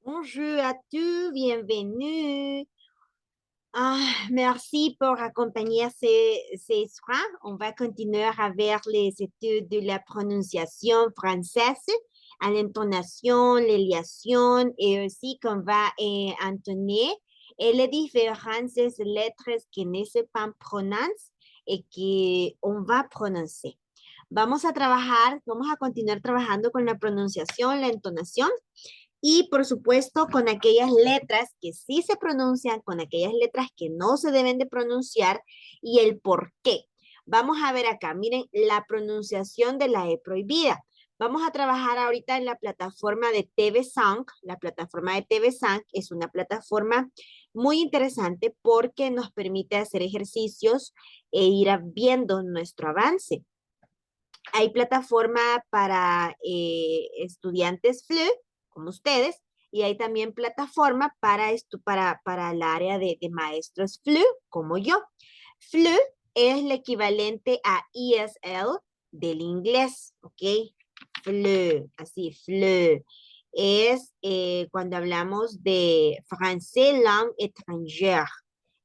Bonjour à tous, bienvenue. Merci pour accompagner ces soins. On va continuer avec les études de la prononciation française, à l'intonation, l'éliation et aussi qu'on va entonner et les différentes lettres que ne se pas prononcent et que on va prononcer. Vamos a continuar trabajando con la pronunciación, la entonación y por supuesto con aquellas letras que sí se pronuncian, con aquellas letras que no se deben de pronunciar y el por qué. Vamos a ver acá, miren, la pronunciación de la E prohibida. Vamos a trabajar ahorita en la plataforma de TV Sound. La plataforma de TV Sound es una plataforma muy interesante porque nos permite hacer ejercicios e ir viendo nuestro avance. Hay plataforma para estudiantes FLU, como ustedes, y hay también plataforma para esto, para el área de maestros FLU, como yo. FLU es el equivalente a ESL del inglés, ¿ok? FLU, así, FLU. Es cuando hablamos de français langue étrangère,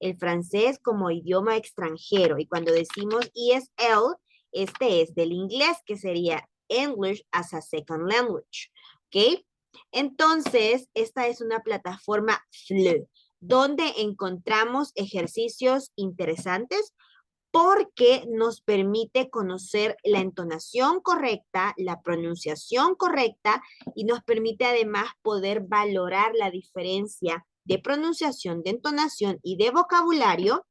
el francés como idioma extranjero. Y cuando decimos ESL, este es del inglés, que sería English as a Second Language, ¿ok? Entonces, esta es una plataforma FLU, donde encontramos ejercicios interesantes porque nos permite conocer la entonación correcta, la pronunciación correcta y nos permite además poder valorar la diferencia de pronunciación, de entonación y de vocabulario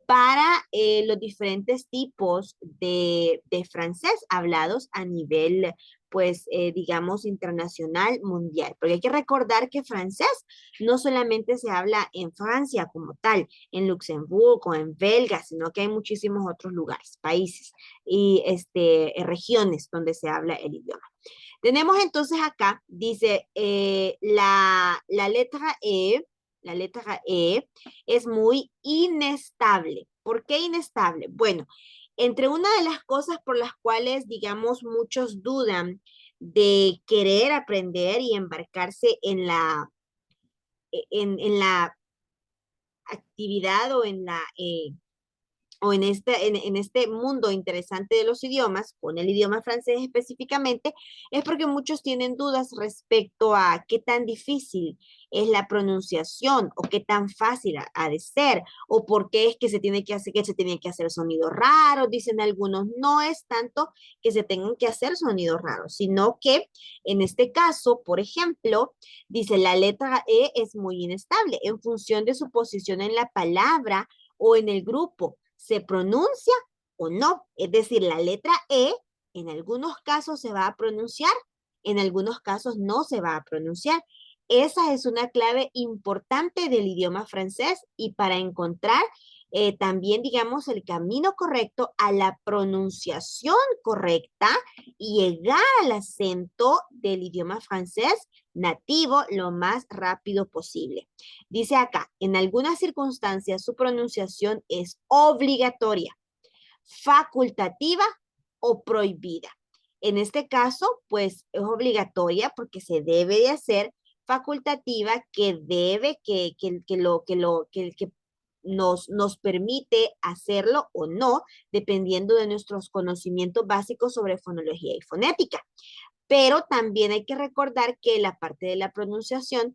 para los diferentes tipos de francés hablados a nivel, pues, digamos, internacional, mundial. Porque hay que recordar que francés no solamente se habla en Francia como tal, en Luxemburgo, en Belga, sino que hay muchísimos otros lugares, países y regiones donde se habla el idioma. Tenemos entonces acá, dice, la letra E, la letra E es muy inestable. ¿Por qué inestable? Bueno, entre una de las cosas por las cuales, digamos, muchos dudan de querer aprender y embarcarse en la actividad o en este mundo interesante de los idiomas, con el idioma francés específicamente, es porque muchos tienen dudas respecto a qué tan difícil es la pronunciación o qué tan fácil ha de ser, o por qué es que se tiene que hacer sonidos raros, dicen algunos. No es tanto que se tengan que hacer sonidos raros, sino que en este caso, por ejemplo, dice la letra E es muy inestable en función de su posición en la palabra o en el grupo. ¿Se pronuncia o no? Es decir, la letra E en algunos casos se va a pronunciar, en algunos casos no se va a pronunciar. Esa es una clave importante del idioma francés y para encontrar también, digamos, el camino correcto a la pronunciación correcta y llegar al acento del idioma francés nativo lo más rápido posible. Dice acá, en algunas circunstancias su pronunciación es obligatoria, facultativa o prohibida. En este caso, pues es obligatoria porque se debe de hacer, facultativa que debe, que nos permite hacerlo o no, dependiendo de nuestros conocimientos básicos sobre fonología y fonética. Pero también hay que recordar que la parte de la pronunciación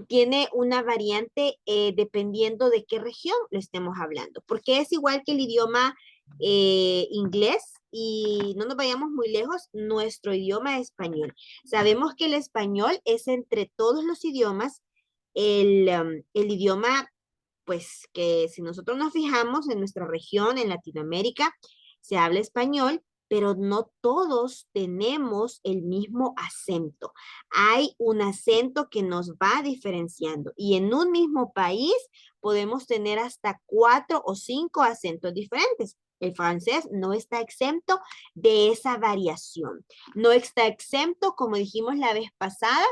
tiene una variante dependiendo de qué región lo estemos hablando, porque es igual que el idioma inglés y no nos vayamos muy lejos, nuestro idioma español. Sabemos que el español es entre todos los idiomas el idioma, pues que si nosotros nos fijamos en nuestra región, en Latinoamérica, se habla español, pero no todos tenemos el mismo acento. Hay un acento que nos va diferenciando y en un mismo país podemos tener hasta 4 o 5 acentos diferentes. El francés no está exento de esa variación. No está exento, como dijimos la vez pasada,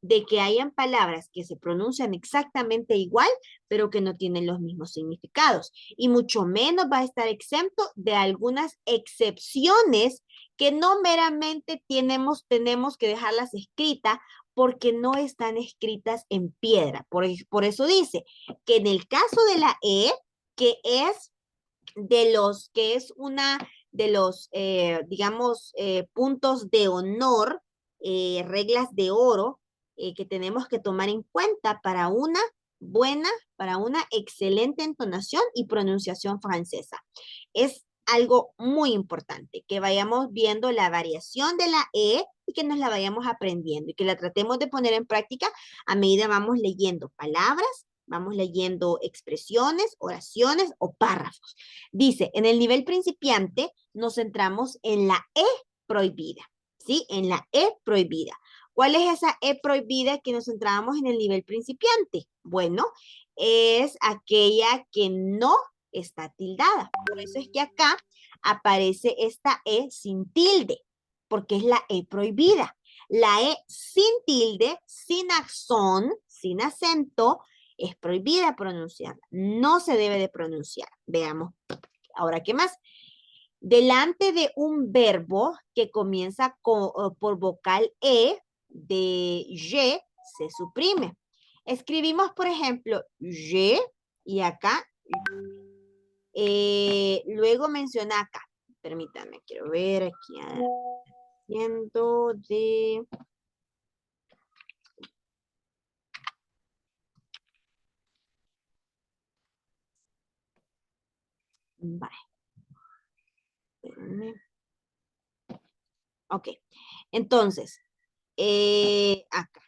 de que hayan palabras que se pronuncian exactamente igual, pero que no tienen los mismos significados. Y mucho menos va a estar exento de algunas excepciones que no meramente tenemos que dejarlas escritas porque no están escritas en piedra. Por eso dice que en el caso de la E, que es que es una de los, digamos, puntos de honor, reglas de oro que tenemos que tomar en cuenta para una excelente entonación y pronunciación francesa. Es algo muy importante, que vayamos viendo la variación de la E y que nos la vayamos aprendiendo y que la tratemos de poner en práctica a medida vamos leyendo palabras, vamos leyendo expresiones, oraciones o párrafos. Dice, en el nivel principiante nos centramos en la E prohibida, ¿sí? En la E prohibida. ¿Cuál es esa E prohibida que nos centramos en el nivel principiante? Bueno, es aquella que no está tildada. Por eso es que acá aparece esta E sin tilde, porque es la E prohibida. La E sin tilde, sin axón, sin acento, es prohibida pronunciar. No se debe de pronunciar. Veamos. Ahora, ¿qué más? Delante de un verbo que comienza por vocal E, de je, se suprime. Escribimos, por ejemplo, je, y acá, luego menciona acá. Permítame, quiero ver aquí. Haciendo de... Vale. Espérenme. Ok. Entonces, acá.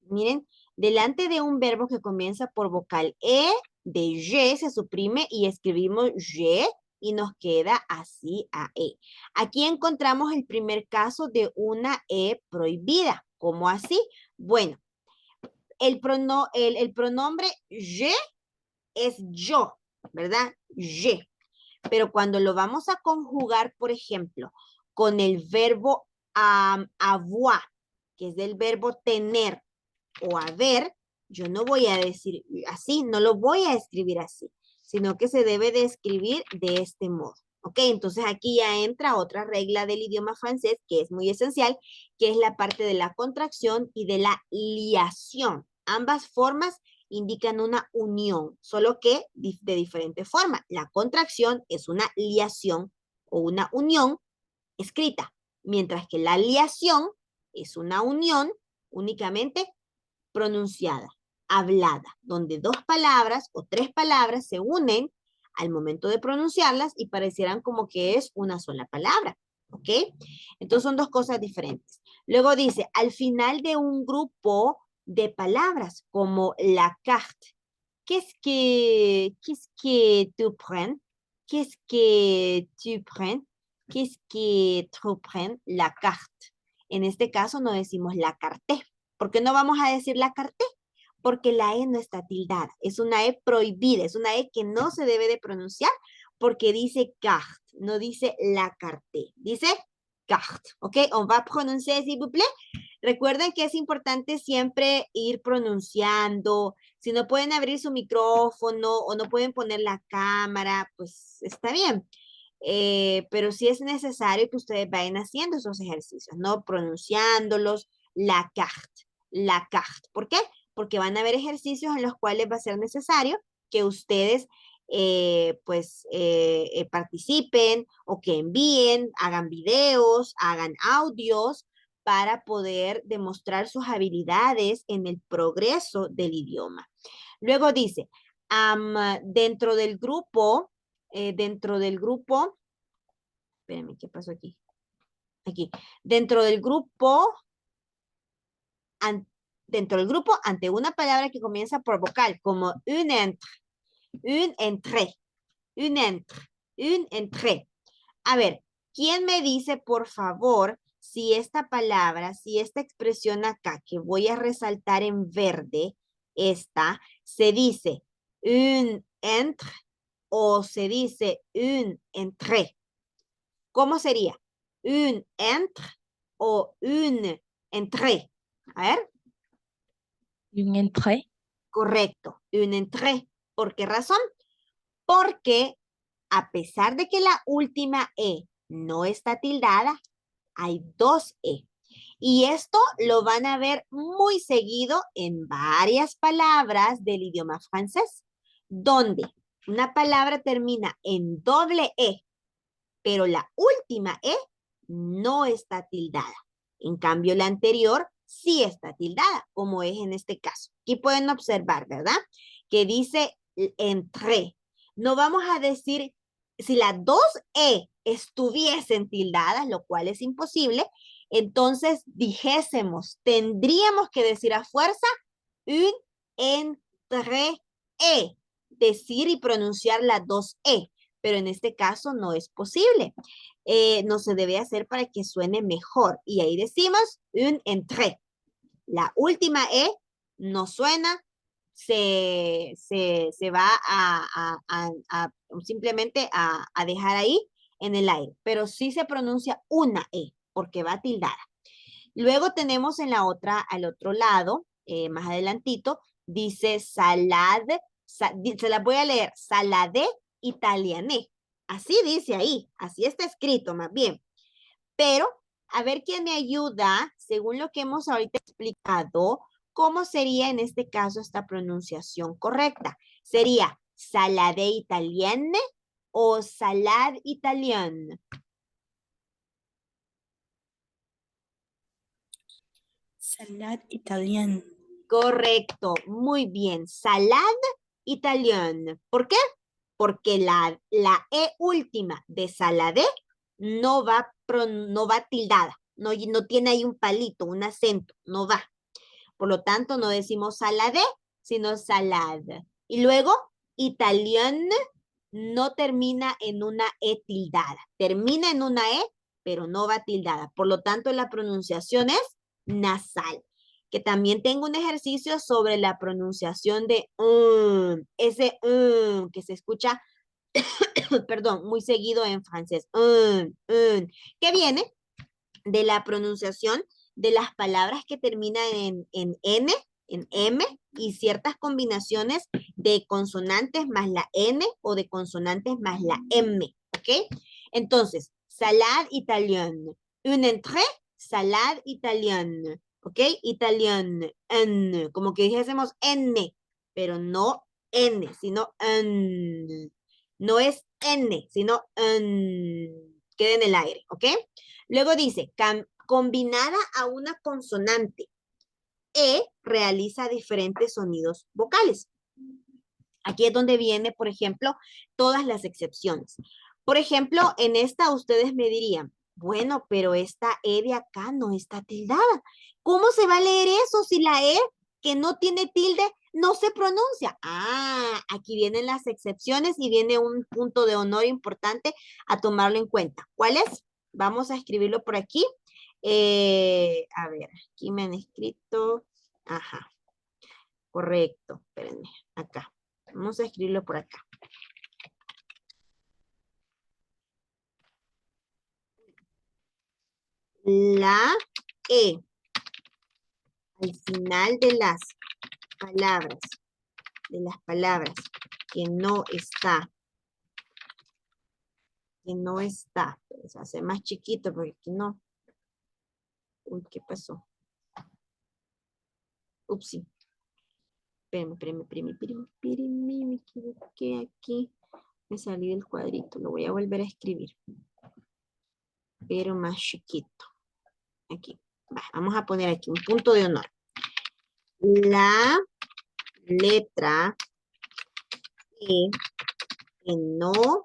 Miren, delante de un verbo que comienza por vocal E, de je se suprime y escribimos je y nos queda así a E. Aquí encontramos el primer caso de una E prohibida. ¿Cómo así? Bueno, el pronombre je es yo, ¿verdad? Je. Pero cuando lo vamos a conjugar, por ejemplo, con el verbo avoir, que es del verbo tener o haber, yo no voy a decir así, no lo voy a escribir así, sino que se debe de escribir de este modo. ¿Ok? Entonces aquí ya entra otra regla del idioma francés que es muy esencial, que es la parte de la contracción y de la liación. Ambas formas indican una unión, solo que de diferente forma. La contracción es una liación o una unión escrita, mientras que la liación es una unión únicamente pronunciada, hablada, donde dos palabras o tres palabras se unen al momento de pronunciarlas y parecieran como que es una sola palabra. ¿Ok? Entonces son dos cosas diferentes. Luego dice, al final de un grupo de palabras como la carte, qu'est-ce que tu prends? Qu'est-ce que tu prends? Qu'est-ce que tu prends? La carte. En este caso no decimos la carte. ¿Por qué no vamos a decir la carte? Porque la E no está tildada. Es una E prohibida. Es una E que no se debe de pronunciar porque dice carte. No dice la carte. Dice carte. ¿Ok? On va prononcer, s'il vous plaît. Recuerden que es importante siempre ir pronunciando. Si no pueden abrir su micrófono o no pueden poner la cámara, pues está bien. Pero sí es necesario que ustedes vayan haciendo esos ejercicios, ¿no? Pronunciándolos, la carte, la carte. ¿Por qué? Porque van a haber ejercicios en los cuales va a ser necesario que ustedes participen o que envíen, hagan videos, hagan audios para poder demostrar sus habilidades en el progreso del idioma. Luego dice, dentro del grupo, espérenme, ¿qué pasó aquí? Aquí, dentro del grupo, ante una palabra que comienza por vocal, como une entrée, une entrée. A ver, ¿quién me dice, por favor, si esta palabra, si esta expresión acá, que voy a resaltar en verde, esta, se dice une entre o se dice une entrée? ¿Cómo sería? Un entre o une entrée. A ver. Un entrée. Correcto, une entrée. ¿Por qué razón? Porque a pesar de que la última E no está tildada, hay dos E. Y esto lo van a ver muy seguido en varias palabras del idioma francés, donde una palabra termina en doble E, pero la última E no está tildada. En cambio, la anterior sí está tildada, como es en este caso. Aquí pueden observar, ¿verdad? Que dice entre. No vamos a decir, si las dos E estuviesen tildadas, lo cual es imposible, entonces dijésemos, tendríamos que decir a fuerza un entre E, decir y pronunciar las dos E, pero en este caso no es posible. No se debe hacer para que suene mejor. Y ahí decimos un entre. La última E no suena, se va a simplemente a dejar ahí en el aire, pero sí se pronuncia una E porque va tildada. Luego tenemos en la otra, al otro lado, más adelantito, dice salade, se las voy a leer, salade italiané. Así dice ahí, así está escrito más bien. Pero, a ver quién me ayuda, según lo que hemos ahorita explicado, cómo sería en este caso esta pronunciación correcta. ¿Sería salade italienne o salad italienne? Salade italienne. Correcto, muy bien. Salad italienne. ¿Por qué? Porque la E última de saladé no va tildada. No tiene ahí un palito, un acento, no va. Por lo tanto, no decimos saladé, sino salad. Y luego, italienne no termina en una E tildada. Termina en una E, pero no va tildada. Por lo tanto, la pronunciación es nasal. Que también tengo un ejercicio sobre la pronunciación de ese que se escucha, perdón, muy seguido en francés. Que viene de la pronunciación de las palabras que terminan en N, en M, y ciertas combinaciones de consonantes más la N o de consonantes más la M, ¿ok? Entonces, salade italienne. Un entrée, salade italienne, ¿ok? Italienne, N, como que dijésemos N, pero no N, sino N. No es N, sino N. Queda en el aire, ¿ok? Luego dice, combinada a una consonante, E realiza diferentes sonidos vocales. Aquí es donde viene, por ejemplo, todas las excepciones. Por ejemplo, en esta ustedes me dirían, bueno, pero esta E de acá no está tildada. ¿Cómo se va a leer eso si la E que no tiene tilde no se pronuncia? Ah, aquí vienen las excepciones y viene un punto de honor importante a tomarlo en cuenta. ¿Cuál es? Vamos a escribirlo por aquí. A ver, aquí me han escrito. Ajá, correcto. Espérenme, acá. Vamos a escribirlo por acá. La E al final de las palabras que no está, pues, se hace más chiquito porque aquí no. Uy, ¿qué pasó? Upsi. Espérenme, me equivoqué aquí. Me salí del cuadrito, lo voy a volver a escribir. Pero más chiquito. Aquí. Vamos a poner aquí un punto de honor. La letra E que no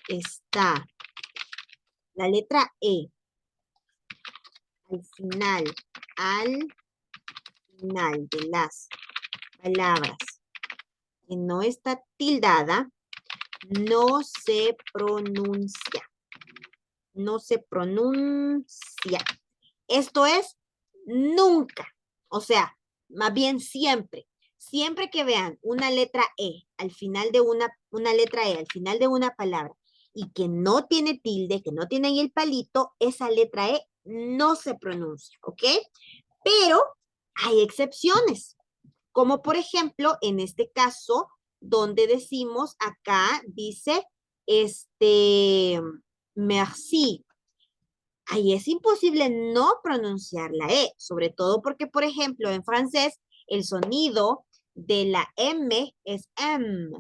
está. La letra E al final de las palabras que no está tildada, no se pronuncia. No se pronuncia. Esto es nunca. O sea, más bien siempre. Siempre que vean una letra E al final de una letra E al final de una palabra y que no tiene tilde, que no tiene ahí el palito, esa letra E no se pronuncia, ¿ok? Pero hay excepciones, como por ejemplo en este caso donde decimos acá dice merci. ahí es imposible no pronunciar la E, sobre todo porque, por ejemplo, en francés, el sonido de la M es M,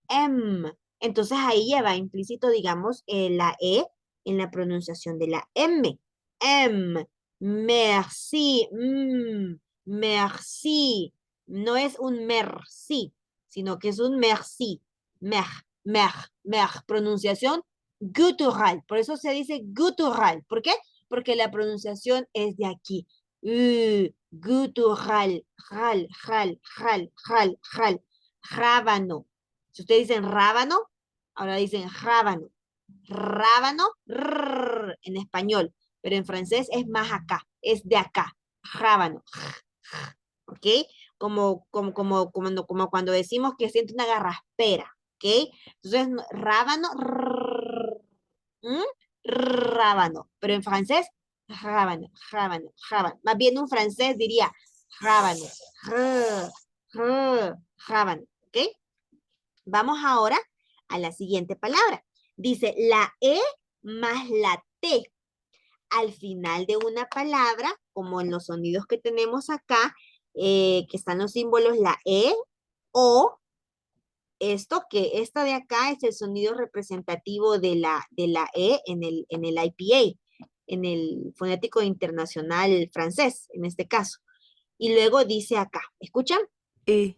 M. Entonces ahí lleva implícito, digamos, la E en la pronunciación de la M. M. Merci. Merci. No es un merci, sino que es un merci. Mer, mer. Pronunciación gutural. Por eso se dice gutural. ¿Por qué? Porque la pronunciación es de aquí. Gutural. Jal. Rábano. Si ustedes dicen rábano, ahora dicen rábano. Rábano, en español, pero en francés es más acá, es de acá. Rábano. ¿Ok? Como cuando decimos que siente una garraspera. ¿Ok? Entonces, rábano, rábano. Pero en francés, rábano. Más bien un francés diría rábano. Rábano. ¿Ok? Vamos ahora a la siguiente palabra. Dice la E más la T. Al final de una palabra, como en los sonidos que tenemos acá, que están los símbolos la E, o esta de acá es el sonido representativo de la E en el IPA, en el fonético internacional francés, en este caso. Y luego dice acá, ¿escuchan? E,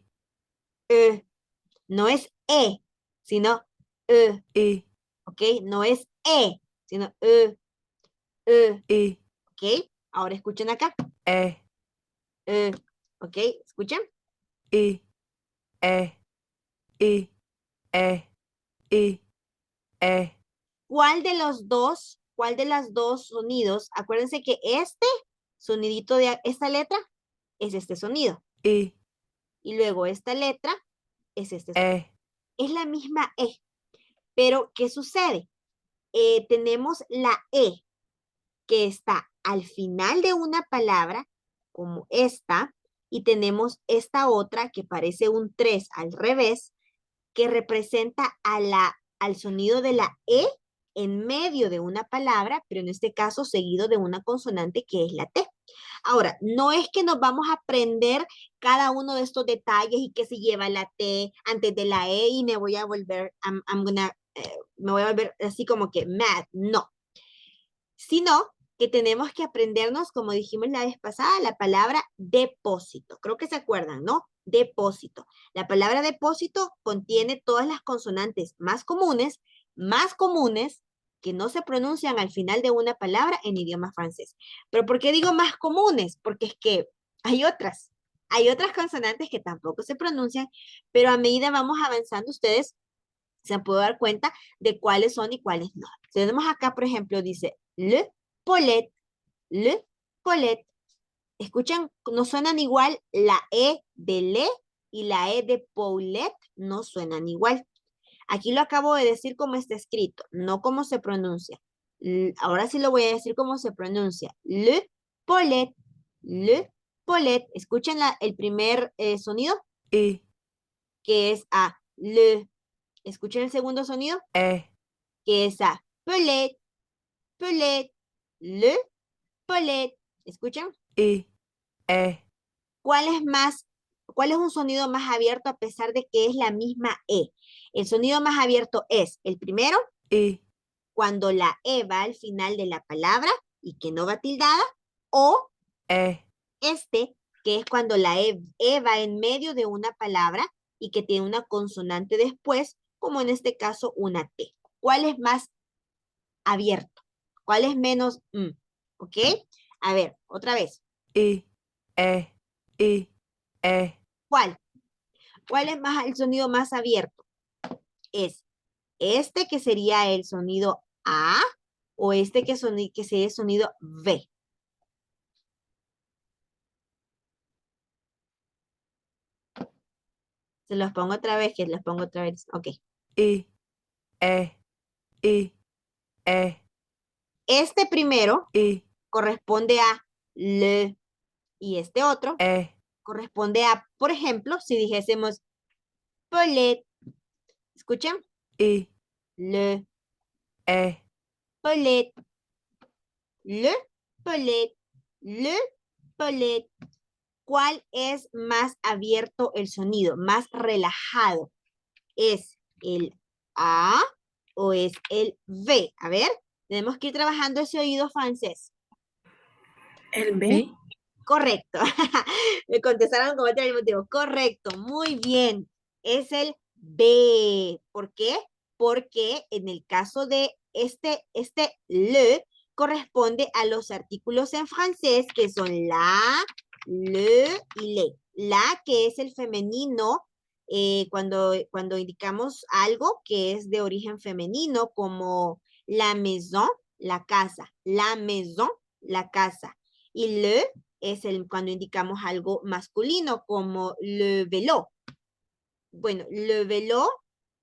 No es E, sino E, E, ¿ok? No es E, sino E, ¿ok? Ahora escuchen acá, E, ¿ok? ¿Escuchan? E, E, E, E, E, E, Cuál de las dos sonidos? Acuérdense que este sonidito de esta letra es este sonido. E, Y luego esta letra es este sonido. E, Es la misma E. Pero, ¿qué sucede? Tenemos la E que está al final de una palabra, como esta, y tenemos esta otra que parece un 3 al revés, que representa al sonido de la E en medio de una palabra, pero en este caso seguido de una consonante que es la T. Ahora, no es que nos vamos a aprender cada uno de estos detalles y que se lleva la T antes de la E y me voy a volver, me voy a volver así como que mad, no, sino que tenemos que aprendernos, como dijimos la vez pasada, la palabra depósito. Creo que se acuerdan, ¿no? Depósito. La palabra depósito contiene todas las consonantes más comunes que no se pronuncian al final de una palabra en idioma francés. ¿Pero por qué digo más comunes? Porque es que hay otras consonantes que tampoco se pronuncian, pero a medida vamos avanzando, ustedes se pueden dar cuenta de cuáles son y cuáles no. Tenemos acá, por ejemplo, dice le, polet. Escuchan, no suenan igual la E de le y la E de Paulet, no suenan igual. Aquí lo acabo de decir como está escrito, no como se pronuncia. Ahora sí lo voy a decir como se pronuncia. Polet, le, polet. Escuchen el primer sonido, E, que es a le. Escuchen el segundo sonido, E, que es a pelet, pelet, le, polet. ¿Escuchan? E, E, ¿Cuál es más, cuál es un sonido más abierto a pesar de que es la misma E? El sonido más abierto es el primero, E, cuando la E va al final de la palabra y que no va tildada, o E, este, que es cuando la E va en medio de una palabra y que tiene una consonante después, como en este caso una T. ¿Cuál es más abierto? ¿Cuál es menos? ¿Ok? A ver, otra vez. E, E, E, E, ¿Cuál? ¿Cuál es más el sonido más abierto? ¿Es este que sería el sonido A o este que sería el sonido V? Se los pongo otra vez, que los pongo otra vez. Ok. E, E, E, E, Este primero E, corresponde a le y este otro E, corresponde a, por ejemplo, si dijésemos polet, ¿escuchan? E, Le, E, polet. le pellet, le pellet. ¿Cuál es más abierto el sonido, más relajado? ¿Es el A o es el V? A ver, tenemos que ir trabajando ese oído francés. El B. B. Correcto. Me contestaron como al mismo tiempo. Correcto, muy bien. Es el B. ¿Por qué? Porque en el caso de este le corresponde a los artículos en francés que son la, le y le. La que es el femenino cuando indicamos algo que es de origen femenino como la maison, la casa. La maison, la casa. Y le es cuando indicamos algo masculino como le vélo. Bueno, le vélo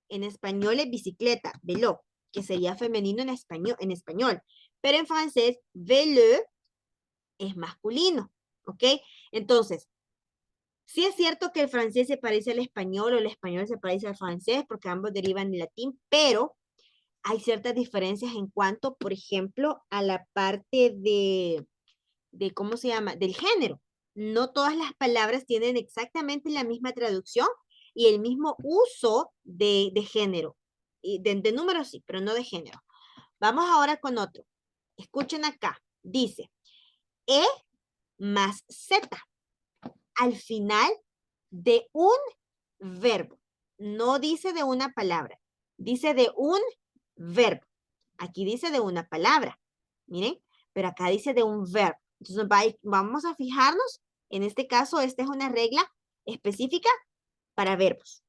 en español es bicicleta, vélo, que sería femenino en español. Pero en francés, vélo es masculino, ¿ok? Entonces, sí es cierto que el francés se parece al español o el español se parece al francés porque ambos derivan del latín, pero hay ciertas diferencias en cuanto, por ejemplo, a la parte ¿cómo se llama? Del género. No todas las palabras tienen exactamente la misma traducción y el mismo uso de género. Y de números sí, pero no de género. Vamos ahora con otro. Escuchen acá. Dice, E más Z al final de un verbo. No dice de una palabra. Dice de un verbo. Aquí dice de una palabra. Miren, pero acá dice de un verbo. Entonces vamos a fijarnos. En este caso, esta es una regla específica para verbos.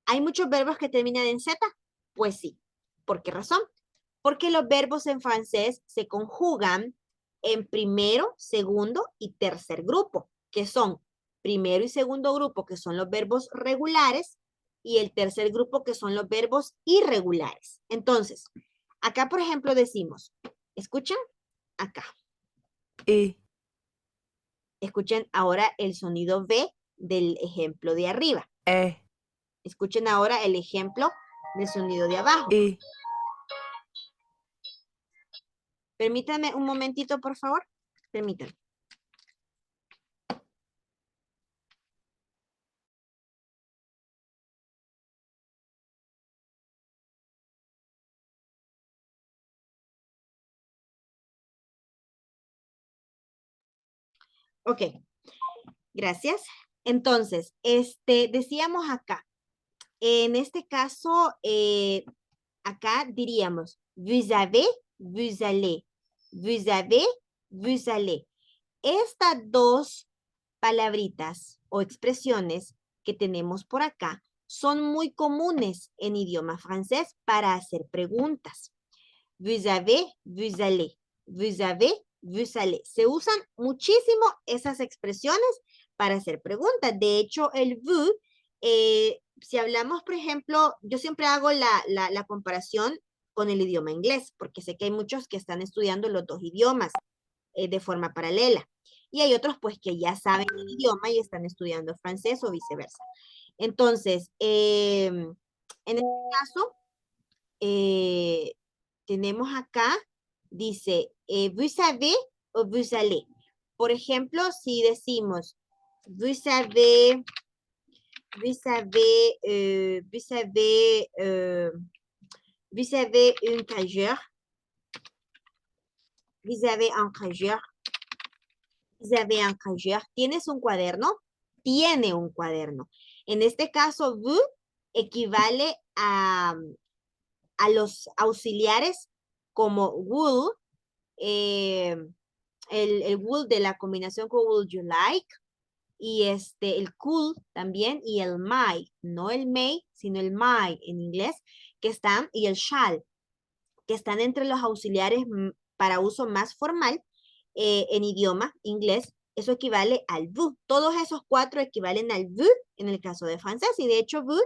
¿Hay muchos verbos que terminan en Z? Pues sí. ¿Por qué razón? Porque los verbos en francés se conjugan en primero, segundo y tercer grupo, que son primero y segundo grupo, que son los verbos regulares, y el tercer grupo, que son los verbos irregulares. Entonces, acá, por ejemplo, decimos, ¿escuchan? Acá. E. Escuchen ahora el sonido V del ejemplo de arriba. E. Escuchen ahora el ejemplo del sonido de abajo. E. Permítanme un momentito, por favor. Permítanme. Ok, gracias. Entonces, decíamos acá, en este caso, acá diríamos, vous avez, vous allez, vous avez, vous allez. Estas dos palabritas o expresiones que tenemos por acá son muy comunes en idioma francés para hacer preguntas. Vous avez, vous allez, vous avez, vous allez. Se usan muchísimo esas expresiones para hacer preguntas. De hecho, el vous, si hablamos, por ejemplo, yo siempre hago la comparación con el idioma inglés, porque sé que hay muchos que están estudiando los dos idiomas de forma paralela. Y hay otros pues que ya saben el idioma y están estudiando francés o viceversa. Entonces, en este caso, tenemos acá, dice, vous savez o vous allez. Por ejemplo, si decimos, vous savez, vous savez, vous savez, vous avez un cageur, vous avez un cageur, vous avez un cageur. ¿Tienes un cuaderno? Tiene un cuaderno. En este caso, vous equivale a los auxiliares como will, el would de la combinación con would you like, y el could también, y el might, no el may, sino el might en inglés, que están, y el shall, que están entre los auxiliares para uso más formal en idioma inglés. Eso equivale al vous. Todos esos cuatro equivalen al vous en el caso de francés, y de hecho vous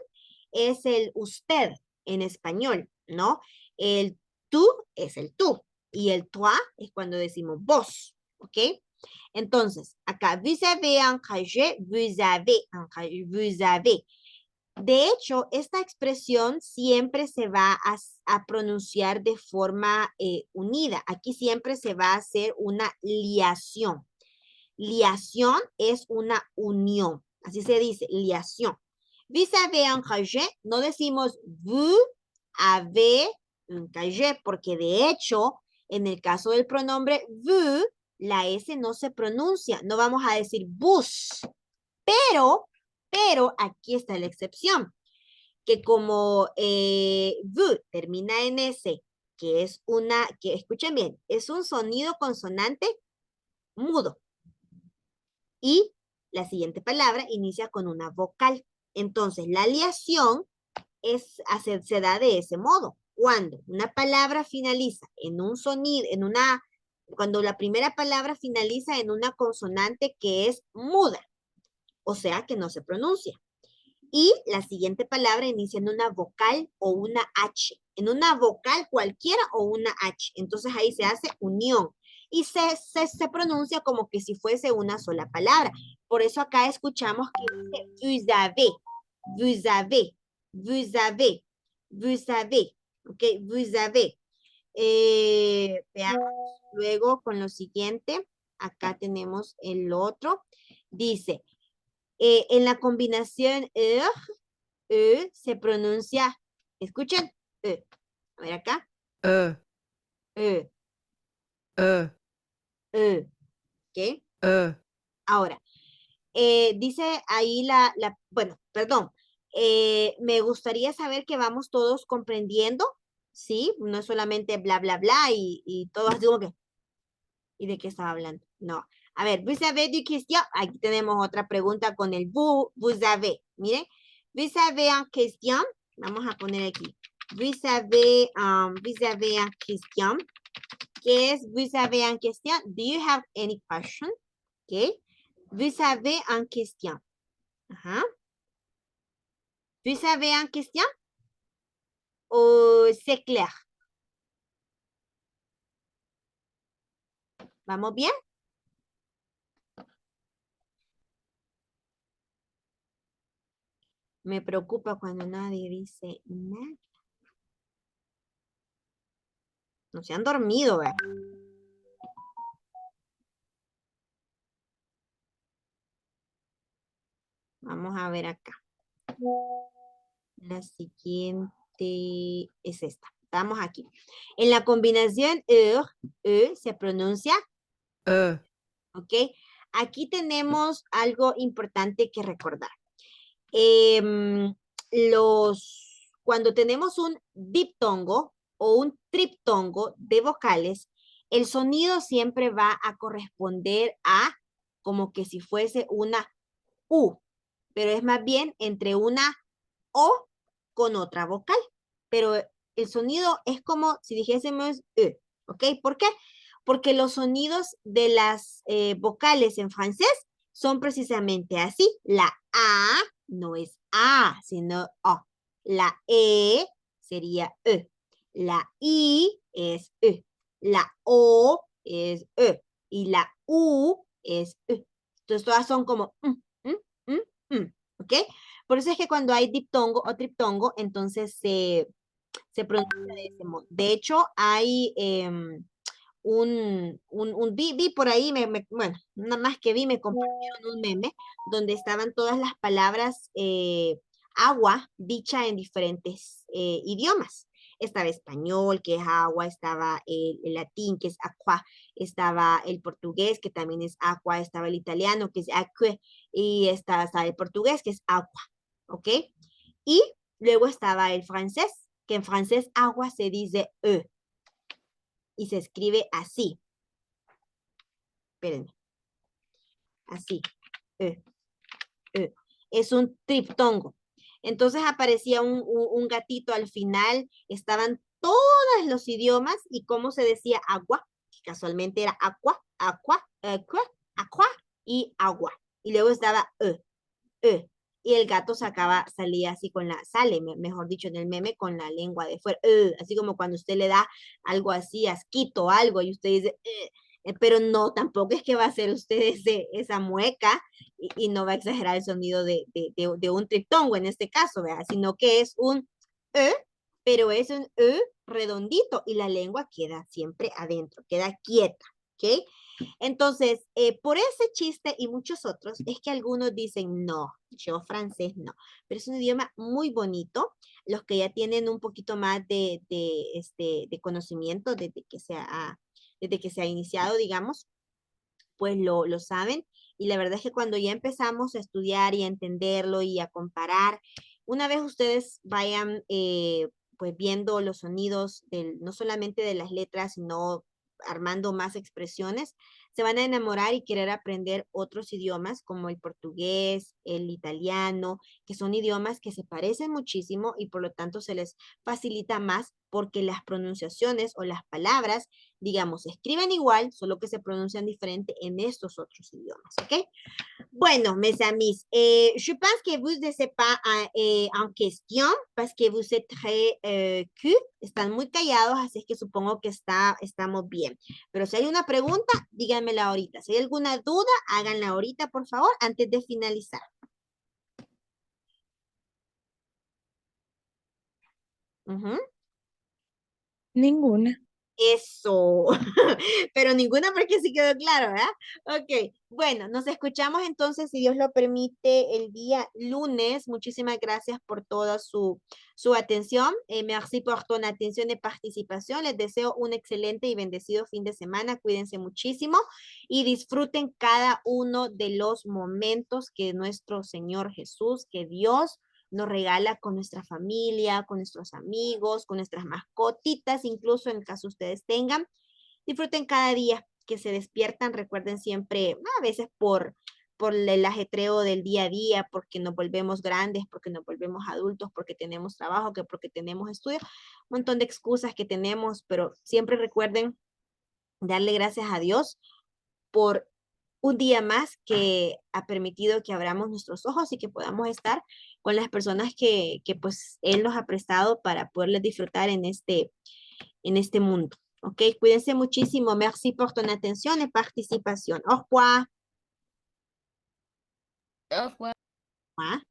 es el usted en español, ¿no? El tú es el tú, y el toi es cuando decimos vos, ¿ok? Entonces, acá, vous avez un casier, vous avez un casier, vous avez. De hecho, esta expresión siempre se va a pronunciar de forma unida. Aquí siempre se va a hacer una liación. Liación es una unión. Así se dice, liación. Vous avez un casier, no decimos vous avez un casier, porque de hecho, en el caso del pronombre vous, la S no se pronuncia. No vamos a decir bus. Pero aquí está la excepción, que como V termina en S, que es que escuchen bien, es un sonido consonante mudo. Y la siguiente palabra inicia con una vocal. Entonces, la liación se da de ese modo. Cuando una palabra finaliza en un sonido, cuando la primera palabra finaliza en una consonante que es muda, o sea, que no se pronuncia. Y la siguiente palabra inicia en una vocal o una H. En una vocal cualquiera o una H. Entonces ahí se hace unión. Y se pronuncia como que si fuese una sola palabra. Por eso acá escuchamos que dice vous avez, vous avez, vous avez, vous avez. Ok, vous avez. Veamos luego con lo siguiente. Acá tenemos el otro. Dice, en la combinación se pronuncia, escuchen, a ver acá, E, E, ¿ok? E. Ahora, dice ahí bueno, perdón, me gustaría saber que vamos todos comprendiendo, ¿sí? No es solamente bla, bla, bla y todos digo que, ¿y de qué estaba hablando? No. A ver, vous avez du question? Aquí tenemos otra pregunta con el vous avez. Miren, vous avez en question. Vamos a poner aquí. Vous avez en question. ¿Qué es vous avez en question? Do you have any question? Okay. Vous avez en question. Ajá. Vous avez en question? ¿O c'est clair? ¿Vamos bien? Me preocupa cuando nadie dice nada. No se han dormido, ¿verdad? Vamos a ver acá. La siguiente es esta. Estamos aquí. En la combinación se pronuncia, E, ¿ok? Aquí tenemos algo importante que recordar. Cuando tenemos un diptongo o un triptongo de vocales, el sonido siempre va a corresponder a como que si fuese una U, pero es más bien entre una O con otra vocal. Pero el sonido es como si dijésemos ¿ok? ¿Por qué? Porque los sonidos de las vocales en francés son precisamente así. La A no es A, sino O. La E sería E. La I es E. La O es E. Y la U es E. Entonces todas son como ¿ok? Por eso es que cuando hay diptongo o triptongo, entonces se pronuncia de ese modo. De hecho, hay vi por ahí, bueno, nada más que vi, me compartieron un meme donde estaban todas las palabras agua dicha en diferentes idiomas. Estaba español, que es agua, estaba el latín, que es aqua, estaba el portugués, que también es aqua, estaba el italiano, que es acque, y estaba el portugués, que es agua, ¿ok? Y luego estaba el francés, que en francés agua se dice y se escribe así. Espérenme. Así. Es un triptongo. Entonces aparecía un gatito al final, estaban todos los idiomas y cómo se decía agua, que casualmente era aqua, aqua, aqua, aqua y agua. Y luego estaba y el gato salía así mejor dicho, en el meme con la lengua de fuera, así como cuando usted le da algo así, asquito, algo, y usted dice, Pero no, tampoco es que va a hacer usted esa mueca y no va a exagerar el sonido de un triptongo en este caso, ¿verdad? Sino que es un E, pero es un E redondito y la lengua queda siempre adentro, queda quieta, ¿ok? Entonces, por ese chiste y muchos otros, es que algunos dicen, no, yo francés no, pero es un idioma muy bonito. Los que ya tienen un poquito más de conocimiento desde que se ha iniciado, digamos, pues lo saben. Y la verdad es que cuando ya empezamos a estudiar y a entenderlo y a comparar, una vez ustedes vayan pues viendo los sonidos no solamente de las letras, sino armando más expresiones, se van a enamorar y querer aprender otros idiomas como el portugués, el italiano, que son idiomas que se parecen muchísimo y por lo tanto se les facilita más porque las pronunciaciones o las palabras, digamos, se escriben igual, solo que se pronuncian diferente en estos otros idiomas, ¿ok? Bueno, mes amis, je pense que vous n'êtes pas en question parce que vous êtes très cul, están muy callados, así es que supongo que estamos bien. Pero si hay una pregunta, díganmela ahorita. Si hay alguna duda, háganla ahorita, por favor, antes de finalizar. Ninguna. Eso, pero ninguna porque sí quedó claro, ¿verdad? Ok, bueno, nos escuchamos entonces, si Dios lo permite, el día lunes. Muchísimas gracias por toda su atención. Merci por tu atención y participación. Les deseo un excelente y bendecido fin de semana. Cuídense muchísimo y disfruten cada uno de los momentos que nuestro Señor Jesús, que Dios nos regala con nuestra familia, con nuestros amigos, con nuestras mascotitas, incluso en caso ustedes tengan. Disfruten cada día que se despiertan, recuerden siempre, a veces por el ajetreo del día a día, porque nos volvemos grandes, porque nos volvemos adultos, porque tenemos trabajo, que porque tenemos estudio, un montón de excusas que tenemos, pero siempre recuerden darle gracias a Dios por un día más que ha permitido que abramos nuestros ojos y que podamos estar con las personas que pues Él nos ha prestado para poderles disfrutar en este mundo. Ok, cuídense muchísimo. Merci por tu atención y participación. Au revoir. Au revoir. Au revoir.